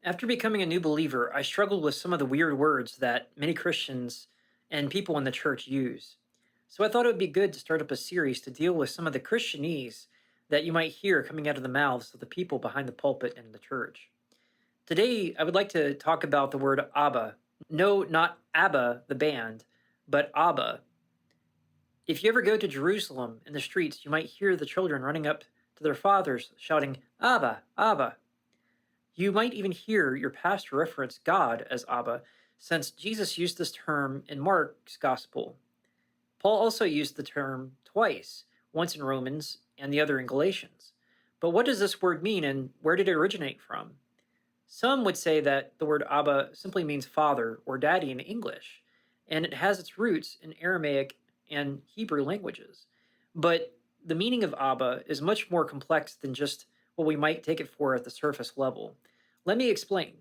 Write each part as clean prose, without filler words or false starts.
After becoming a new believer, I struggled with some of the weird words that many Christians and people in the church use. So I thought it would be good to start up a series to deal with some of the Christianese that you might hear coming out of the mouths of the people behind the pulpit in the church. Today, I would like to talk about the word Abba. No, not ABBA, the band, but Abba. If you ever go to Jerusalem in the streets, you might hear the children running up to their fathers shouting, Abba, Abba. You might even hear your pastor reference God as Abba, since Jesus used this term in Mark's Gospel. Paul also used the term twice, once in Romans and the other in Galatians. But what does this word mean and where did it originate from? Some would say that the word Abba simply means father or daddy in English, and it has its roots in Aramaic and Hebrew languages. But the meaning of Abba is much more complex than just what we might take it for at the surface level. Let me explain.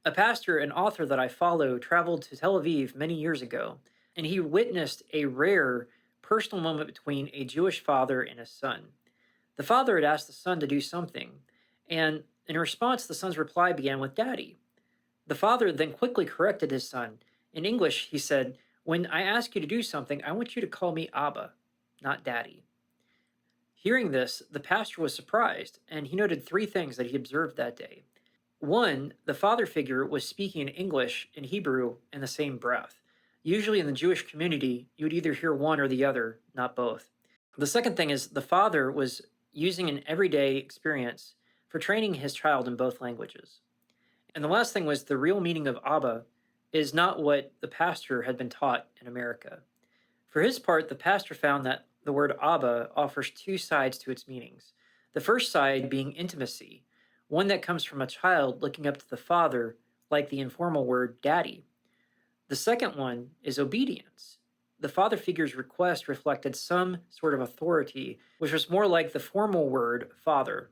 A pastor and author that I follow traveled to Tel Aviv many years ago, and he witnessed a rare personal moment between a Jewish father and his son. The father had asked the son to do something, and in response, the son's reply began with Daddy. The father then quickly corrected his son. In English, he said, When I ask you to do something, I want you to call me Abba, not Daddy. Hearing this, the pastor was surprised, and he noted three things that he observed that day. One, the father figure was speaking in English and Hebrew in the same breath. Usually in the Jewish community, you would either hear one or the other, not both. The second thing is the father was using an everyday experience for training his child in both languages. And the last thing was the real meaning of Abba is not what the pastor had been taught in America. For his part, the pastor found that the word Abba offers two sides to its meanings. The first side being intimacy, one that comes from a child looking up to the father, like the informal word daddy. The second one is obedience. The father figure's request reflected some sort of authority, which was more like the formal word father.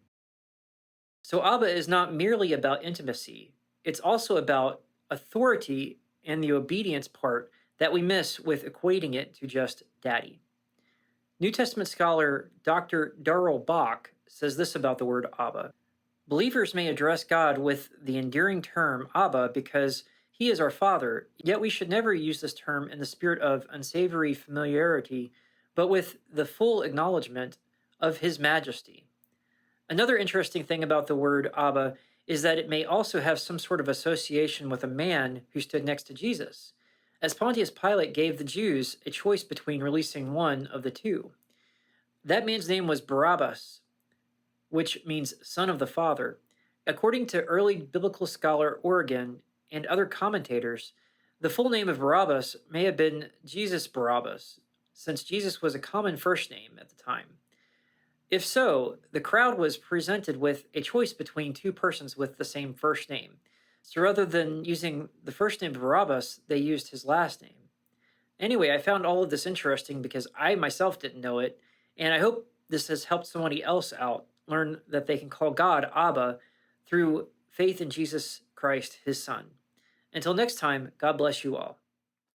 So Abba is not merely about intimacy, it's also about authority and the obedience part that we miss with equating it to just daddy. New Testament scholar Dr. Darrell Bach says this about the word Abba. Believers may address God with the endearing term Abba because he is our Father, yet we should never use this term in the spirit of unsavory familiarity, but with the full acknowledgement of his majesty. Another interesting thing about the word Abba is that it may also have some sort of association with a man who stood next to Jesus, as Pontius Pilate gave the Jews a choice between releasing one of the two. That man's name was Barabbas, which means son of the Father. According to early biblical scholar Origen and other commentators, the full name of Barabbas may have been Jesus Barabbas, since Jesus was a common first name at the time. If so, the crowd was presented with a choice between two persons with the same first name. So rather than using the first name Barabbas, they used his last name. Anyway, I found all of this interesting because I myself didn't know it, and I hope this has helped somebody else out learn that they can call God Abba through faith in Jesus Christ, his Son. Until next time, God bless you all.